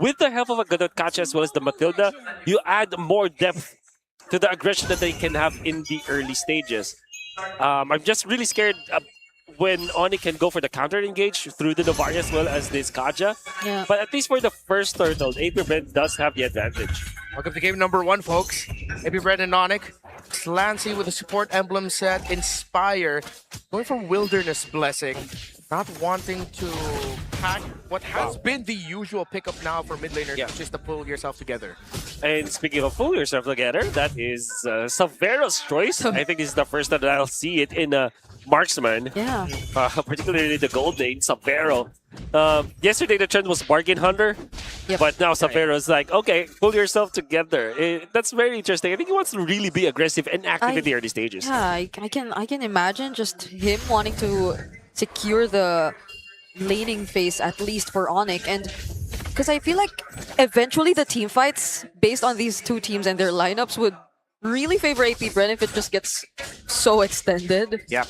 with the help of a Godot Catch as well as the Matilda, you add more depth to the aggression that they can have in the early stages. I'm just really scared when Onic can go for the counter engage through the Novari as well as this Kaja. Yeah. But at least for the first turtle, AP Bren does have the advantage. Welcome to game number 1, folks. AP Bren and Onic. Slancy with the support emblem set. Inspire. Going for Wilderness Blessing. Not wanting to pack what has been the usual pickup now for mid laners, Yeah. which is to pull yourself together. And speaking of pull yourself together, that is Savero's choice. I think this is the first time that I'll see it in a marksman. Yeah. Particularly the gold lane, Savero. Yesterday the trend was bargain hunter, Yep. but now Savero's like, okay, pull yourself together. That's very interesting. I think he wants to really be aggressive and active in the early stages. Yeah, I can imagine just him wanting to secure the laning phase at least for Onic, and because I feel like eventually the team fights based on these two teams and their lineups would really favor AP Bren if it just gets so extended. Yeah.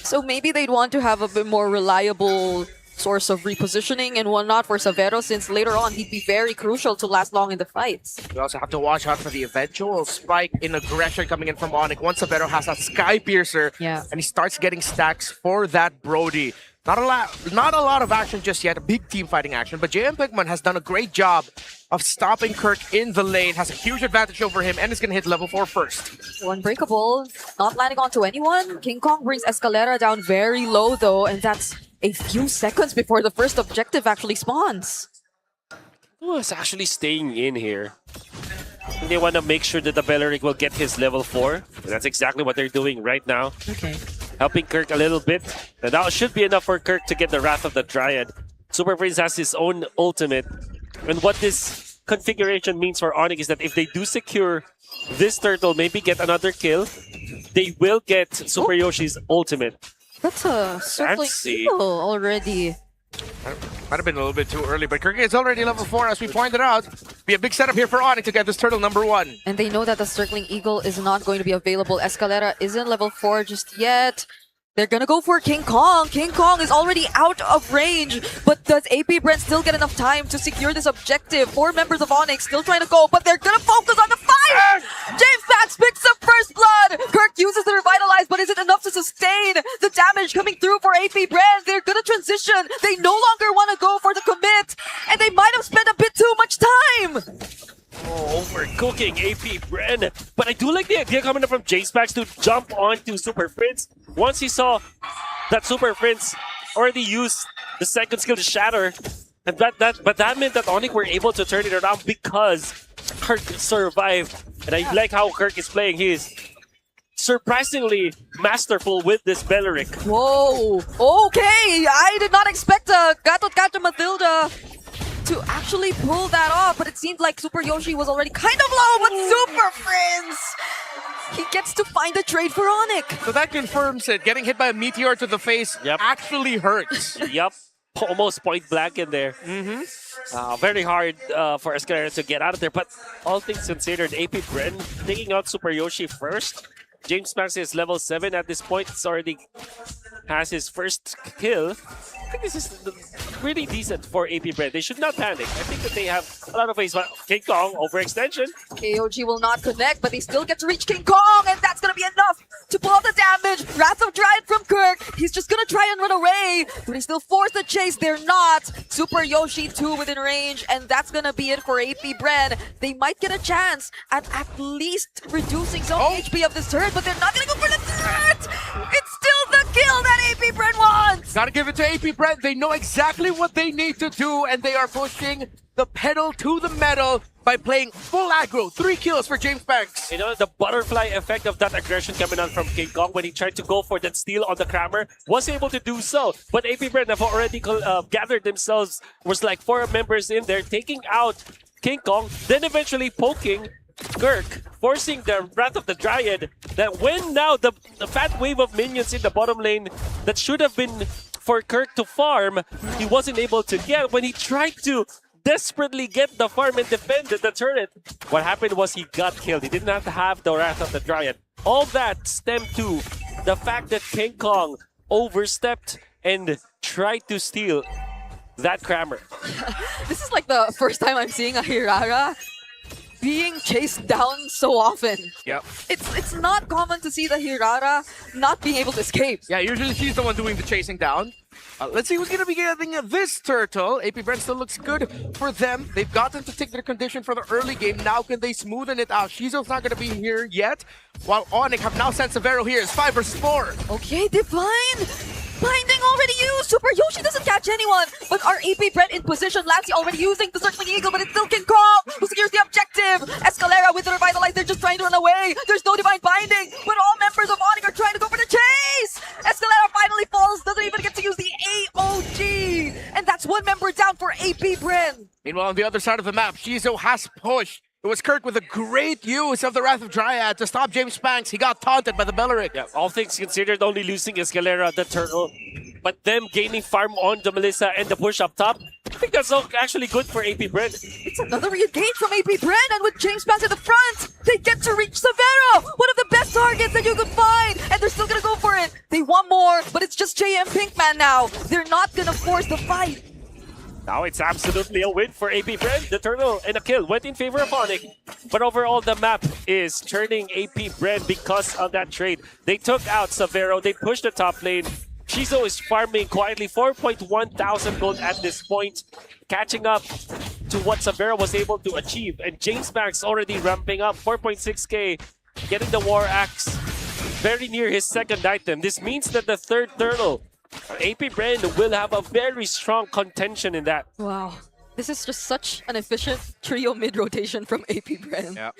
So maybe they'd want to have a bit more reliable source of repositioning and whatnot for Savero, since later on he'd be very crucial to last long in the fights. We also have to watch out for the eventual spike in aggression coming in from Onic. Once Savero has that Sky Piercer, Yeah. and he starts getting stacks for that Brody. Not a lot of action just yet, big team fighting action, but JM Pigman has done a great job of stopping Kirk in the lane, has a huge advantage over him, and is going to hit level 4 first. Unbreakable, not landing onto anyone. King Kong brings Escalera down very low though, and that's a few seconds before the first objective actually spawns. Who is actually staying in here? They want to make sure that the Belleric will get his level 4. And that's exactly what they're doing right now. Okay. Helping Kirk a little bit. And that should be enough for Kirk to get the Wrath of the Dryad. Super Prince has his own ultimate. And what this configuration means for Onic is that if they do secure this turtle, maybe get another kill, they will get Super Yoshi's ultimate. That's a circling Fancy. eagle already. Might have been a little bit too early, but Kirk is already level 4, as we pointed out. Be a big setup here for Onic to get this turtle number 1. And they know that the circling eagle is not going to be available. Escalera isn't level 4 just yet. They're gonna go for King Kong. King Kong is already out of range, but does AP Bren still get enough time to secure this objective? 4 members of Onic still trying to go, but they're gonna focus on the fight! James Max picks up first blood! Kirk uses the Revitalize, but is it enough to sustain the damage coming through for AP Bren? They're gonna transition. They no longer want to go for the commit, and they might have spent a bit too much time! Oh, overcooking AP Bren. But I do like the idea coming up from J-Spax to jump onto Super Prince. Once he saw that Super Prince already used the second skill to shatter, and but that meant that Onic were able to turn it around because Kirk survived. And I like how Kirk is playing. He is surprisingly masterful with this Belleric. Whoa! Okay! I did not expect a Gato Gato Matilda to actually pull that off, but it seemed like Super Yoshi was already kind of low, but Super Prince! He gets to find a trade for Onic! So that confirms it. Getting hit by a meteor to the face Yep. actually hurts. Yup. Almost point blank in there. Very hard for Escalera to get out of there, but all things considered, AP Bren taking out Super Yoshi first. James Max is level 7 at this point. It's already has his first kill. I think this is really decent for AP Bren. They should not panic. I think that they have a lot of ways. But King Kong, overextension. KOG will not connect, but they still get to reach King Kong, and that's gonna be enough to pull out the damage. Wrath of Dryad from Kirk. He's just gonna try and run away, but he still forced the chase. They're not. Super Yoshi 2 within range, and that's gonna be it for AP Bren. They might get a chance at least reducing some HP of this turret, but they're not gonna go for the turret! It's still the kill that AP Bren wants! Gotta give it to AP Brent. They know exactly what they need to do, and they are pushing the pedal to the metal by playing full aggro. 3 kills for James Banks. You know, the butterfly effect of that aggression coming out from King Kong when he tried to go for that steal on the Crammer, was able to do so. But AP Bren have already gathered themselves, was like 4 members in there, taking out King Kong, then eventually poking Kirk, forcing the Wrath of the Dryad, that when now the fat wave of minions in the bottom lane that should have been for Kirk to farm, he wasn't able to get when he tried to desperately get the farm and defend the turret. What happened was he got killed. He did not have the Wrath of the Dryad. All that stemmed to the fact that King Kong overstepped and tried to steal that Crammer. This is like the first time I'm seeing a Hirara being chased down so often. Yep. It's not common to see the Hirara not being able to escape. Yeah, usually she's the one doing the chasing down. Let's see who's going to be getting this turtle. AP Bren still looks good for them. They've gotten to take their condition for the early game. Now can they smoothen it out? Shizo's not going to be here yet. While Onic have now sent Severo here. It's 5 versus 4. Okay, Divine! Binding already used! Super Yoshi doesn't catch anyone! But our AP Bren in position. Lancey already using the Circling Eagle, but it's still King Kong who secures the objective! Escalera with the Revitalize, they're just trying to run away! There's no Divine Binding, but all members of Onic are trying to go for the chase! Escalera finally falls, doesn't even get to use the AOG! And that's one member down for AP Bren! Meanwhile, on the other side of the map, Shizo has pushed. It was Kirk with a great use of the Wrath of Dryad to stop James Banks. He got taunted by the Belleric. Yeah, all things considered, only losing Escalera, the turtle, but them gaining farm on the Melissa and the push up top. I think that's all actually good for AP Bren. It's another re-engage from AP Bren, and with James Banks at the front, they get to reach Severo! One of the best targets that you could find! And they're still gonna go for it! They want more, but it's just JM Pinkman now! They're not gonna force the fight! Now it's absolutely a win for AP Bren. The turtle and a kill went in favor of Onic. But overall, the map is turning AP Bren because of that trade. They took out Severo. They pushed the top lane. Shizo is farming quietly 4.1 thousand gold at this point, catching up to what Severo was able to achieve. And James Banks already ramping up 4.6k, getting the War Axe very near his second item. This means that the third turtle, AP Bren, will have a very strong contention in that. Wow. This is just such an efficient trio mid-rotation from AP Bren. Yeah.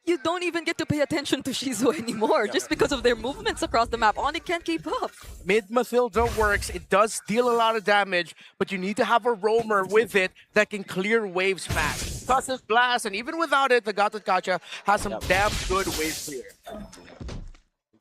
You don't even get to pay attention to Shizu anymore just because of their movements across the map. Onic can't keep up. Mid Mathilda works. It does deal a lot of damage, but you need to have a roamer with it that can clear waves fast. Toss's Blast, and even without it, the Gatot Kacha has some damn good wave clear.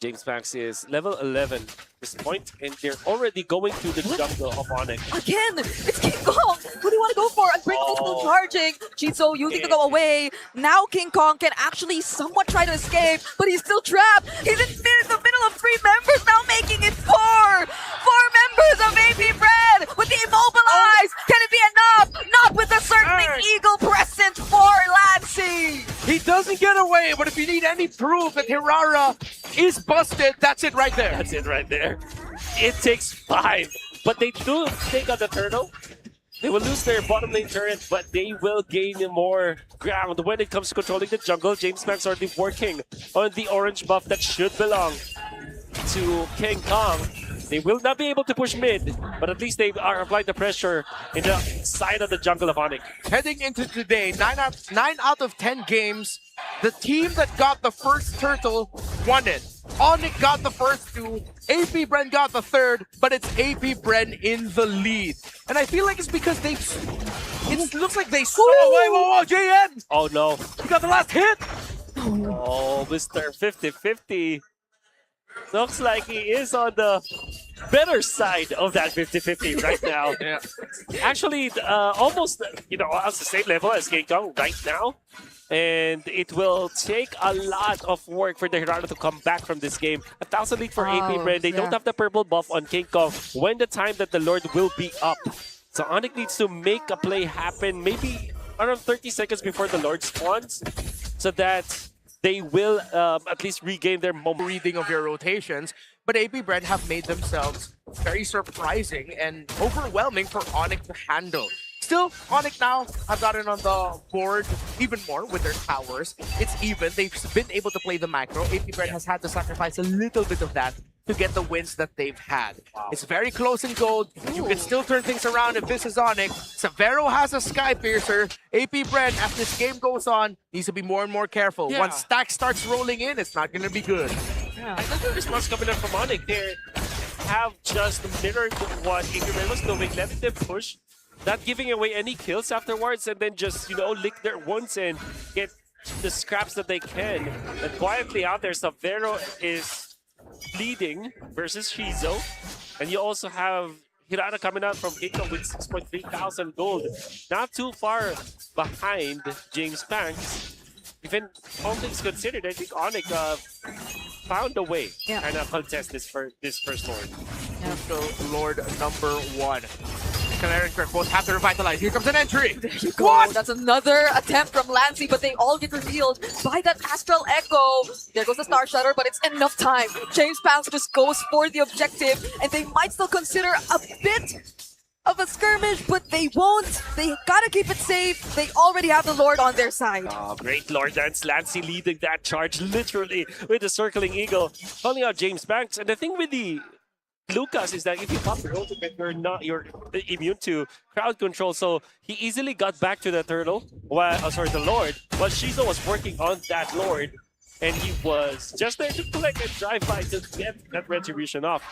James Banks is level 11 at this point, and they're already going to the jungle of Onic. Again, it's King Kong. Who do you want to go for? Unbreakable still charging. Chizo using to go away. Now King Kong can actually somewhat try to escape, but he's still trapped. He's in the middle of 3 members, now making it 4. 4 members of AP Bren with the Immobilize. Can it be enough? Not with the Circling Eagle present for Lancey. He doesn't get away, but if you need any proof that Hirara is busted, that's it right there. That's it right there. It takes 5, but they do take on the turtle. They will lose their bottom lane turret, but they will gain more ground when it comes to controlling the jungle. James Banks already working on the orange buff that should belong to King Kong. They will not be able to push mid, but at least they are applying the pressure in the side of the jungle of Onic. Heading into today, 9 out of 10 games, the team that got the first turtle won it. Onic got the first 2, AP Bren got the third, but it's AP Bren in the lead. And I feel like it's because it looks like they saw. Whoa, JN! Oh no. He got the last hit! Oh, Mr. 50-50. Looks like he is on the better side of that 50-50 right now. Yeah. Actually, almost, on the same level as King Kong right now. And it will take a lot of work for the Hirara to come back from this game. 1,000 lead for AP Bren. They don't have the purple buff on King Kong when the time that the Lord will be up. So Onic needs to make a play happen maybe around 30 seconds before the Lord spawns so that they will at least regain their momentum. Reading of your rotations, but AP Bren have made themselves very surprising and overwhelming for Onic to handle. Still, Onic now have gotten on the board even more with their towers. It's even. They've been able to play the macro. AP Bren has had to sacrifice a little bit of that to get the wins that they've had. Wow. It's very close in gold. You can still turn things around if this is Onic. Severo has a Sky Piercer. AP Bren, as this game goes on, needs to be more and more careful. Yeah. Once Stack starts rolling in, it's not going to be good. Yeah. Another response coming up from Onic. They have just mirrored what AP Bren was doing, letting them push, not giving away any kills afterwards, and then just, lick their wounds and get the scraps that they can. And quietly out there, Severo is leading versus Shizo. And you also have Hirara coming out from Kiko with 6.3 thousand gold. Not too far behind James Banks. Even all things considered, I think Onic found a way and contest this first Lord. So Lord number 1. Escalera and Kirk both have to revitalize. Here comes an entry. There you go. What? That's another attempt from Lancey, but they all get revealed by that Astral Echo. There goes the Star Shutter, but it's enough time. James Panks just goes for the objective, and they might still consider a bit of a skirmish, but they won't. They gotta keep it safe. They already have the Lord on their side. Oh, great Lord Dance. Lancey leading that charge literally with the circling eagle, calling out James Banks. And the thing with the Lucas is that if you pop your ultimate, you're immune to crowd control. So he easily got back to the turtle, the Lord, while Shizo was working on that Lord. And he was just there to collect and drive by to get that retribution off.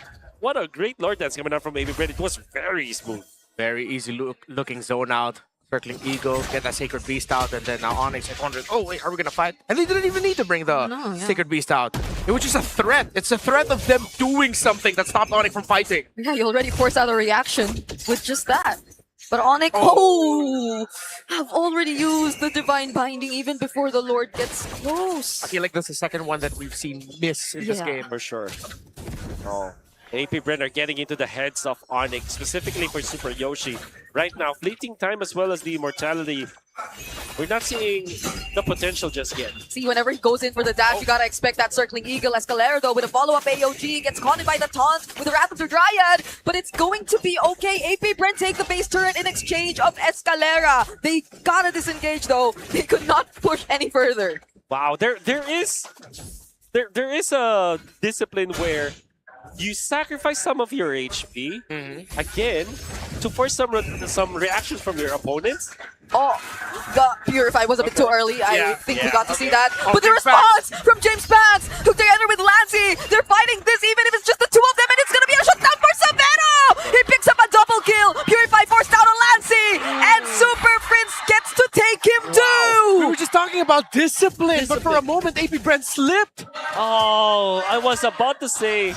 What a great Lord Dance coming out from AB Bren. It was very smooth. Very easy looking zone out. Circling Eagle, get that Sacred Beast out, and then now Onic is wondering, oh wait, are we gonna fight? And they didn't even need to bring the Sacred Beast out. It was just a threat. It's a threat of them doing something that stopped Onic from fighting. Yeah, you already forced out a reaction with just that. But Onic, have already used the Divine Binding even before the Lord gets close. I feel like that's the second one that we've seen miss in this game. For sure. Oh. AP Bren are getting into the heads of Onic, specifically for Super Yoshi. Right now, fleeting time as well as the immortality. We're not seeing the potential just yet. See, whenever he goes in for the dash, you gotta expect that Circling Eagle. Escalera, though, with a follow-up AOG, gets caught by the taunt with the Wrath of the Dryad, but it's going to be okay. AP Bren take the base turret in exchange of Escalera. They gotta disengage, though. They could not push any further. Wow, there is a discipline where you sacrifice some of your HP again to force some reactions from your opponents. Oh, the Purify was a bit too early. I think we got to see that. Oh, but the response from James Banks, who together with Lancey, they're fighting this even if it's just the two of them, and it's gonna be a shutdown for Severo! He picks up a double kill. Purify forced out on Lancey, and Super Prince gets to take him too! We were just talking about discipline, but for a moment, AP Bren slipped. Oh, I was about to say,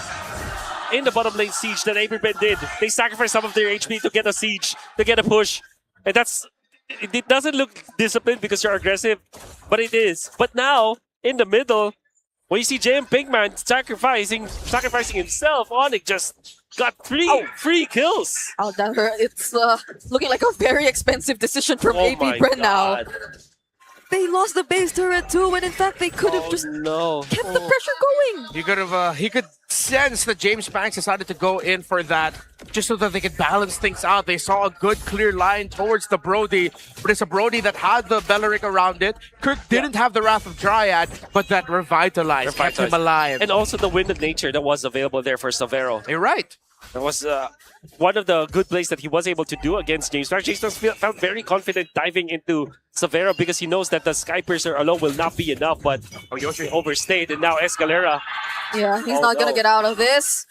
in the bottom lane siege that AP Bren did, they sacrificed some of their HP to get a siege, to get a push. And it doesn't look disciplined because you're aggressive, but it is. But now, in the middle, when you see JM Pinkman sacrificing himself, Onic just got three kills. Oh, that hurt. It's looking like a very expensive decision from AP Bren now. They lost the base turret too, when in fact they could have just kept the pressure going. He could sense that James Banks decided to go in for that just so that they could balance things out. They saw a good clear line towards the Brody, but it's a Brody that had the Belleric around it. Kirk didn't have the Wrath of Dryad, but that revitalized, kept him alive. And also the Wind of Nature that was available there for Severo. You're right. That was one of the good plays that he was able to do against James Banks. James Banks felt very confident diving into Severo because he knows that the Sky Piercer alone will not be enough, but Yoshi overstayed, and now Escalera. Yeah, he's not gonna get out of this.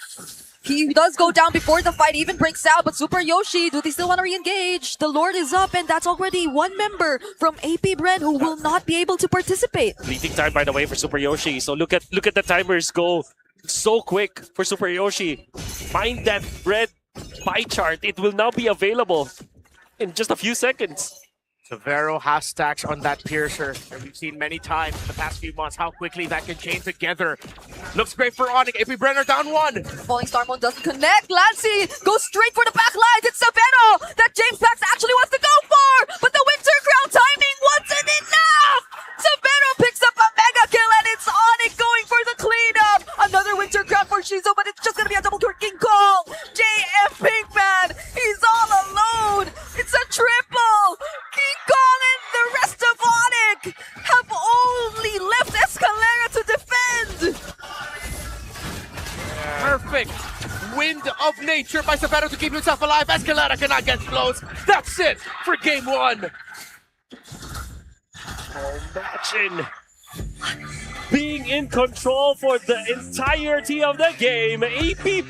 He does go down before the fight even breaks out, but Super Yoshi, do they still want to re-engage? The Lord is up, and that's already one member from AP Bren who will not be able to participate. Fleeting time, by the way, for Super Yoshi. So look at the timers go so quick for Super Yoshi. Find that red pie chart. It will now be available in just a few seconds. Severo has stacks on that Piercer, and we've seen many times in the past few months how quickly that can chain together. Looks great for Onic. AP Bren are down one. Falling Star Mode doesn't connect. Lancey goes straight for the back lines. It's Severo that James Banks actually wants to go for, but the Winter Crown timing wasn't enough. Severo picks up a mega kill, and it's Onic going for the cleanup. Another Winter Crown for Shizo, but it's just gonna be a double kill. King Kong, JF Pinkman, he's all alone. It's a triple. King Kong and the rest of Onic have only left Escalera to defend. Perfect. Wind of Nature by Severo to keep himself alive. Escalera cannot get close. That's it for game one. Imagine being in control for the entirety of the game. AP